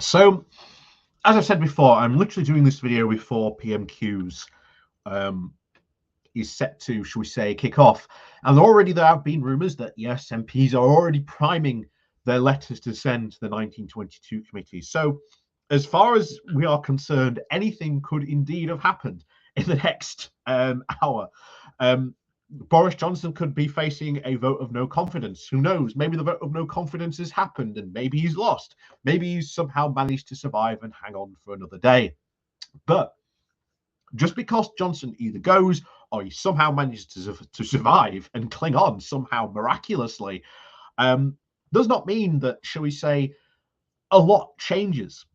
So, as I've said before, I'm literally doing this video before PMQs is set to, shall we say, kick off. And already there have been rumours that, yes, MPs are already priming their letters to send to the 1922 committee. So, as far as we are concerned, anything could indeed have happened in the next hour. Boris Johnson could be facing a vote of no confidence. Who knows? Maybe the vote of no confidence has happened and maybe he's lost. Maybe he's somehow managed to survive and hang on for another day. But just because Johnson either goes or he somehow manages to survive and cling on somehow miraculously, does not mean that, shall we say, a lot changes.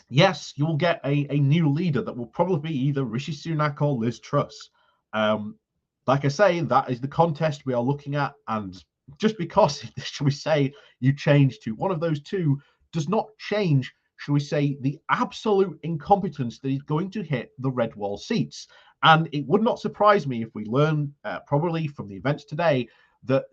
Yes, you will get a new leader that will probably be either Rishi Sunak or Liz Truss. Like I say, that is the contest we are looking at. And just because, shall we say, you change to one of those two does not change, shall we say, the absolute incompetence that is going to hit the red wall seats. And it would not surprise me if we learn, probably from the events today, that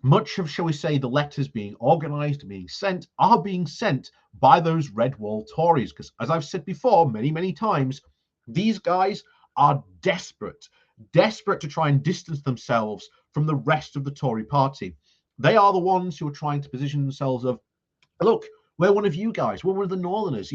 much of, shall we say, the letters being organized, being sent, are being sent by those red wall Tories. Because as I've said before many, many times, these guys are desperate to try and distance themselves from the rest of the Tory party. They are the ones who are trying to position themselves of, look, we're one of you guys, we're one of the Northerners,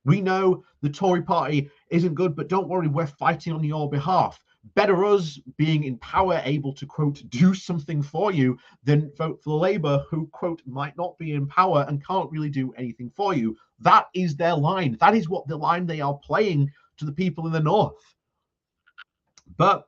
we know the Tory party isn't good, but don't worry, we're fighting on your behalf. Better us being in power, able to, quote, do something for you than vote for Labour, who, quote, might not be in power and can't really do anything for you. That is their line. That is what the line they are playing to the people in the North. But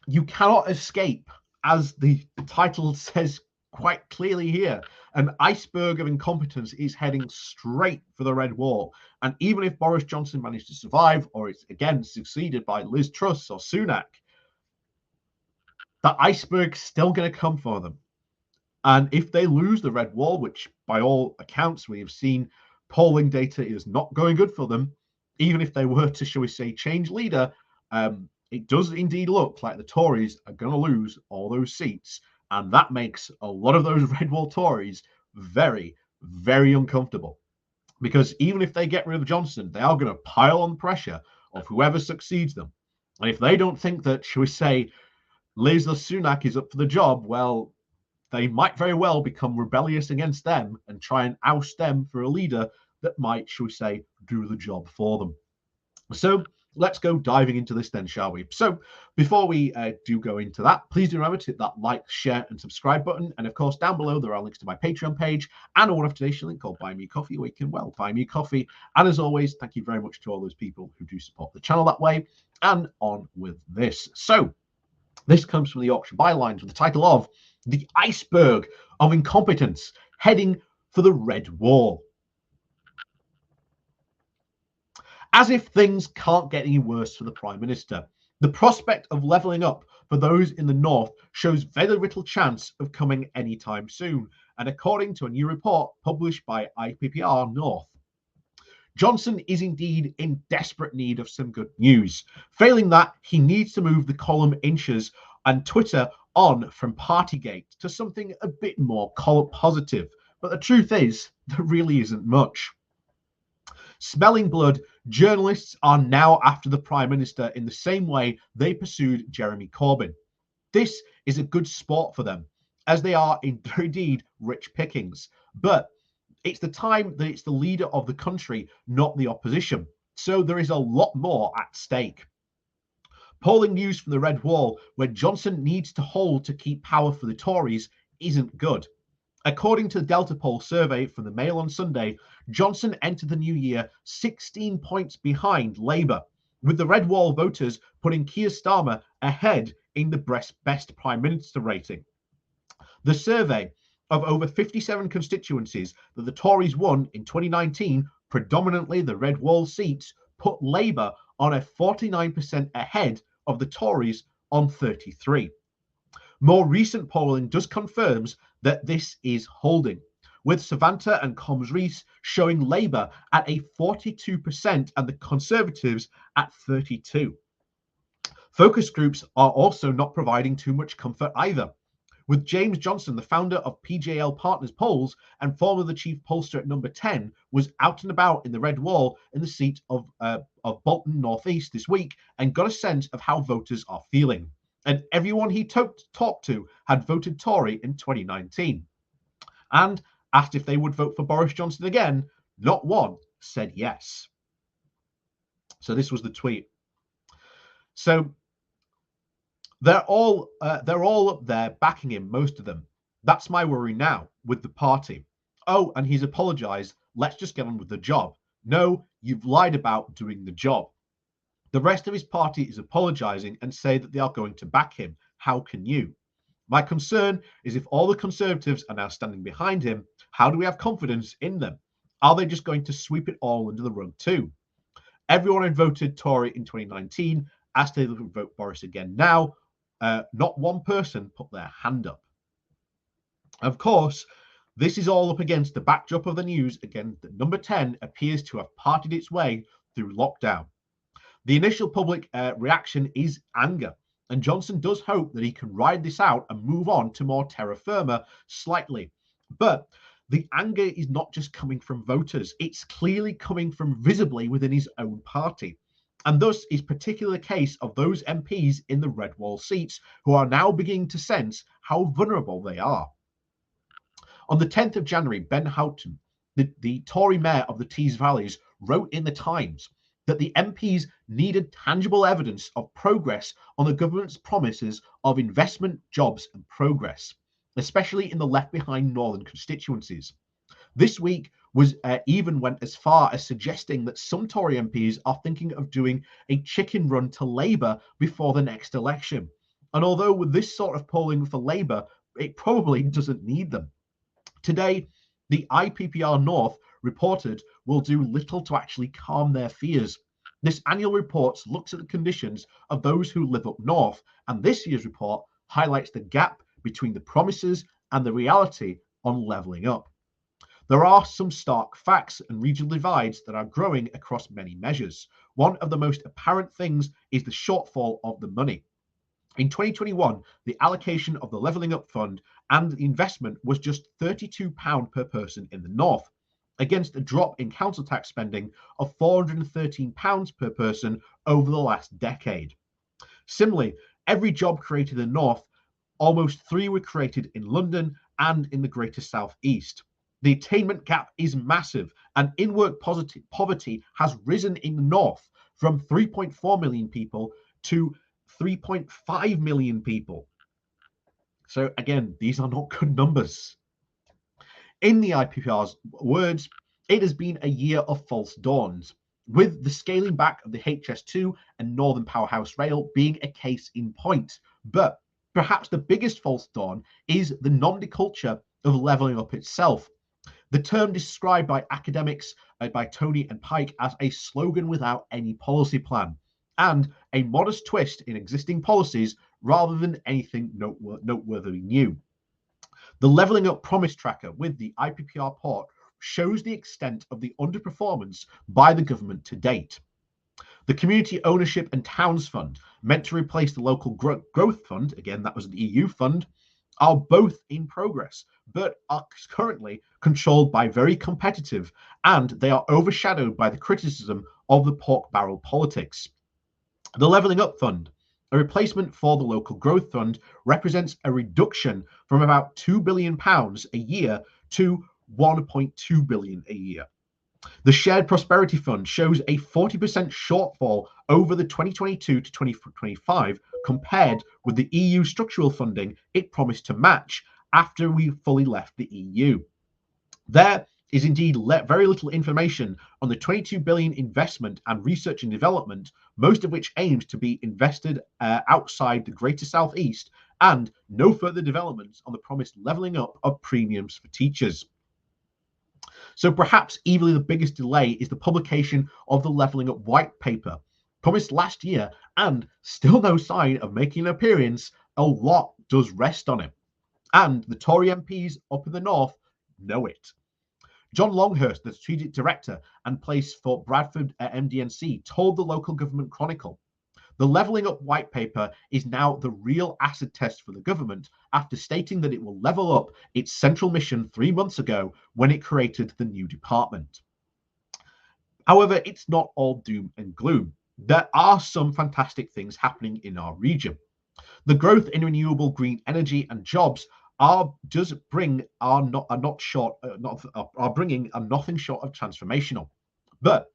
you cannot escape, as the title says quite clearly here, an iceberg of incompetence is heading straight for the red wall. And even if Boris Johnson managed to survive, or it's again succeeded by Liz Truss or Sunak, that iceberg's still going to come for them. And if they lose the red wall, which by all accounts we have seen polling data is not going good for them, even if they were to, shall we say, change leader, it does indeed look like the Tories are going to lose all those seats. And that makes a lot of those red wall Tories very, very uncomfortable. Because even if they get rid of Johnson, they are going to pile on pressure of whoever succeeds them. And if they don't think that, shall we say, Liz or Sunak is up for the job, well, they might very well become rebellious against them and try and oust them for a leader that might, shall we say, do the job for them. So let's go diving into this then, shall we? So before we do go into that, please do remember to hit that like, share, and subscribe button. And of course, down below, there are links to my Patreon page and a one-off donation link called Buy Me Coffee, where you can, well, buy me coffee. And as always, thank you very much to all those people who do support the channel that way. And on with this. So this comes from the auction bylines with the title of The Iceberg of Incompetence Heading for the Red Wall. As if things can't get any worse for the Prime Minister, the prospect of levelling up for those in the North shows very little chance of coming anytime soon, and according to a new report published by IPPR North, Johnson is indeed in desperate need of some good news. Failing that, he needs to move the column inches and Twitter on from Partygate to something a bit more positive. But the truth is, there really isn't much. Smelling blood, journalists are now after the Prime Minister in the same way they pursued Jeremy Corbyn. This is a good sport for them, as they are indeed rich pickings. But it's the time that it's the leader of the country, not the opposition. So there is a lot more at stake. Polling news from the Red Wall, where Johnson needs to hold to keep power for the Tories, isn't good. According to the Delta poll survey from the Mail on Sunday, Johnson entered the new year 16 points behind Labour, with the Red Wall voters putting Keir Starmer ahead in the best Prime Minister rating. The survey of over 57 constituencies that the Tories won in 2019, predominantly the Red Wall seats, put Labour on a 49% ahead of the Tories on 33. More recent polling just confirms that this is holding, with Savanta and Coms Rees showing Labour at a 42% and the Conservatives at 32%. Focus groups are also not providing too much comfort either, with James Johnson, the founder of PJL Partners Polls and former the chief pollster at number 10, was out and about in the Red Wall in the seat of Bolton North East this week and got a sense of how voters are feeling. And everyone he talked to had voted Tory in 2019. And asked if they would vote for Boris Johnson again, not one said yes. So this was the tweet. So they're all up there backing him, most of them. That's my worry now with the party. Oh, and he's apologized. Let's just get on with the job. No, you've lied about doing the job. The rest of his party is apologizing and say that they are going to back him. How can you? My concern is if all the Conservatives are now standing behind him, how do we have confidence in them? Are they just going to sweep it all under the rug too? Everyone had voted Tory in 2019, asked if they would vote Boris again now. Not one person put their hand up. Of course, this is all up against the backdrop of the news again that number 10 appears to have partied its way through lockdown. The initial public reaction is anger, and Johnson does hope that he can ride this out and move on to more terra firma slightly. But the anger is not just coming from voters, it's clearly coming from visibly within his own party. And thus is particularly the case of those MPs in the Red Wall seats who are now beginning to sense how vulnerable they are. On the 10th of January, Ben Houghton, the Tory mayor of the Tees Valleys, wrote in the Times that the MPs needed tangible evidence of progress on the government's promises of investment, jobs and progress, especially in the left-behind northern constituencies. This week even went as far as suggesting that some Tory MPs are thinking of doing a chicken run to Labour before the next election. And although with this sort of polling for Labour, it probably doesn't need them. Today, the IPPR North reported will do little to actually calm their fears. This annual report looks at the conditions of those who live up north, and this year's report highlights the gap between the promises and the reality on levelling up. There are some stark facts and regional divides that are growing across many measures. One of the most apparent things is the shortfall of the money. In 2021, the allocation of the Levelling Up Fund and the investment was just £32 per person in the north, against a drop in council tax spending of £413 per person over the last decade. Similarly, every job created in the north, almost 3 were created in London and in the greater South East. The attainment gap is massive, and in-work poverty has risen in the north from 3.4 million people to 3.5 million people. So again, these are not good numbers. In the IPPR's words, it has been a year of false dawns, with the scaling back of the HS2 and Northern Powerhouse Rail being a case in point. But perhaps the biggest false dawn is the non-culture of levelling up itself. The term described by academics by Tony and Pike as a slogan without any policy plan, and a modest twist in existing policies rather than anything noteworthy new. The Levelling Up Promise Tracker with the IPPR report shows the extent of the underperformance by the government to date. The Community Ownership and Towns Fund, meant to replace the Local Growth Fund, again that was the EU fund, are both in progress, but are currently controlled by very competitive, and they are overshadowed by the criticism of the pork barrel politics. The Levelling Up Fund, a replacement for the Local Growth Fund, represents a reduction from about £2 billion a year to £1.2 billion a year. The Shared Prosperity Fund shows a 40% shortfall over the 2022 to 2025 compared with the EU structural funding it promised to match after we fully left the EU. There is indeed very little information on the 22 billion investment and research and development, most of which aims to be invested outside the Greater South East, and no further developments on the promised levelling up of premiums for teachers. So perhaps even the biggest delay is the publication of the Levelling Up White Paper, promised last year and still no sign of making an appearance. A lot does rest on it. And the Tory MPs up in the north know it. John Longhurst, the strategic director and place for Bradford MDNC, told the Local Government Chronicle, The Levelling Up white paper is now the real acid test for the government after stating that it will level up its central mission 3 months ago when it created the new department. However, it's not all doom and gloom. There are some fantastic things happening in our region. The growth in renewable green energy and jobs are bringing are nothing short of transformational. But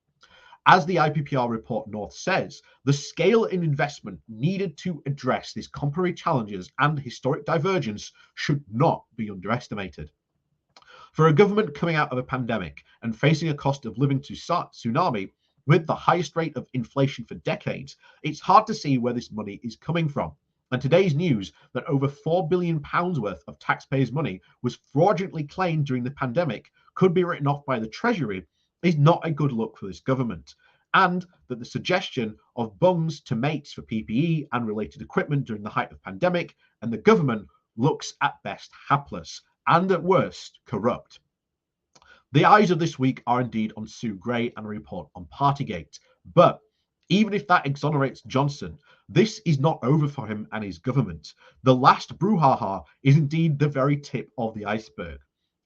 as the IPPR report North says, the scale in investment needed to address these contemporary challenges and historic divergence should not be underestimated. For a government coming out of a pandemic and facing a cost of living tsunami with the highest rate of inflation for decades, it's hard to see where this money is coming from. And today's news that over £4 billion worth of taxpayers' money was fraudulently claimed during the pandemic could be written off by the Treasury is not a good look for this government. And that the suggestion of bungs to mates for PPE and related equipment during the height of pandemic and the government looks at best hapless and at worst corrupt. The eyes of this week are indeed on Sue Gray and a report on Partygate. But even if that exonerates Johnson, this is not over for him and his government. The last brouhaha is indeed the very tip of the iceberg.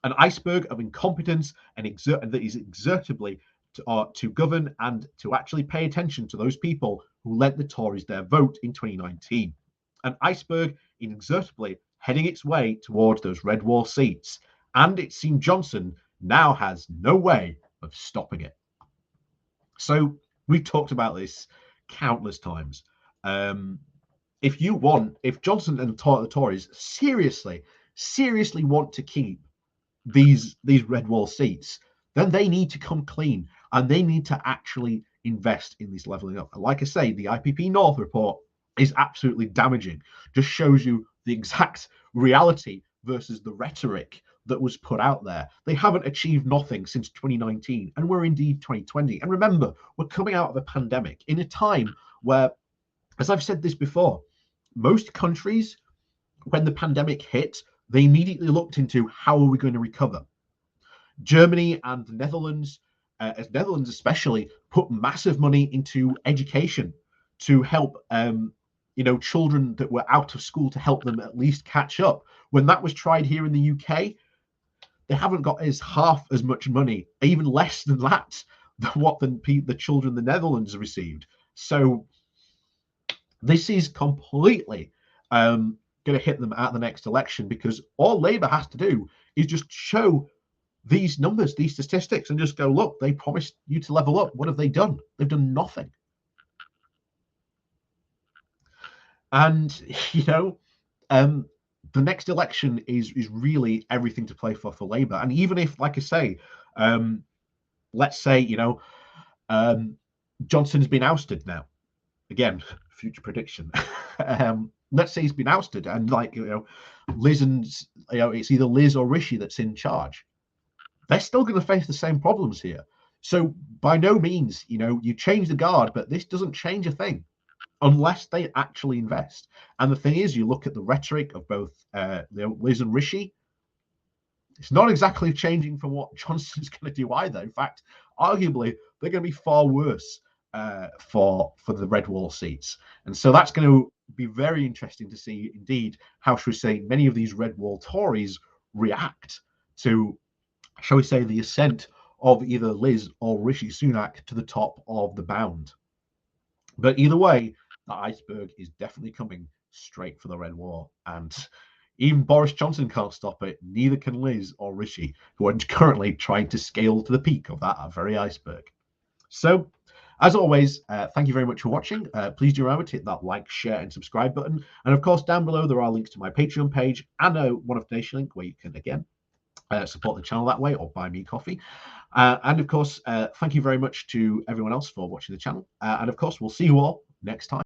An iceberg of incompetence and that is exertably to govern and to actually pay attention to those people who lent the Tories their vote in 2019. An iceberg inexorably heading its way towards those red wall seats. And it seemed Johnson now has no way of stopping it. So we've talked about this countless times. If Johnson and the Tories seriously want to keep these red wall seats, then they need to come clean and they need to actually invest in this levelling up. Like I say, the IPP North report is absolutely damaging. Just shows you the exact reality versus the rhetoric that was put out there. They haven't achieved nothing since 2019, and we're indeed 2020. And remember, we're coming out of a pandemic in a time where, as I've said this before, most countries, when the pandemic hit, they immediately looked into how are we going to recover. Germany and the Netherlands, Netherlands especially, put massive money into education to help children that were out of school, to help them at least catch up. When that was tried here in the UK, they haven't got half as much money, even less than that, than what the children in the Netherlands received. So this is completely going to hit them at the next election, because all Labour has to do is just show these numbers, these statistics, and just go, look, they promised you to level up. What have they done? They've done nothing. And, the next election is really everything to play for Labour. And even if, like I say, let's say, Johnson's been ousted now. Again, future prediction. Let's say he's been ousted, and Liz and it's either Liz or Rishi that's in charge. They're still going to face the same problems here. So by no means, you change the guard, but this doesn't change a thing unless they actually invest. And the thing is, you look at the rhetoric of both Liz and Rishi, it's not exactly changing from what Johnson's going to do either. In fact, arguably, they're going to be far worse for the red wall seats. And so that's going to be very interesting to see, indeed, how, shall we say, many of these red wall Tories react to, shall we say, the ascent of either Liz or Rishi Sunak to the top of the bound. But either way, the iceberg is definitely coming straight for the red wall. And even Boris Johnson can't stop it. Neither can Liz or Rishi, who are currently trying to scale to the peak of that very iceberg. So, as always, thank you very much for watching. Please do remember to hit that like, share, and subscribe button. And of course, down below, there are links to my Patreon page and a one-off donation link where you can, again, support the channel that way or buy me coffee. And of course, thank you very much to everyone else for watching the channel. And of course, we'll see you all next time.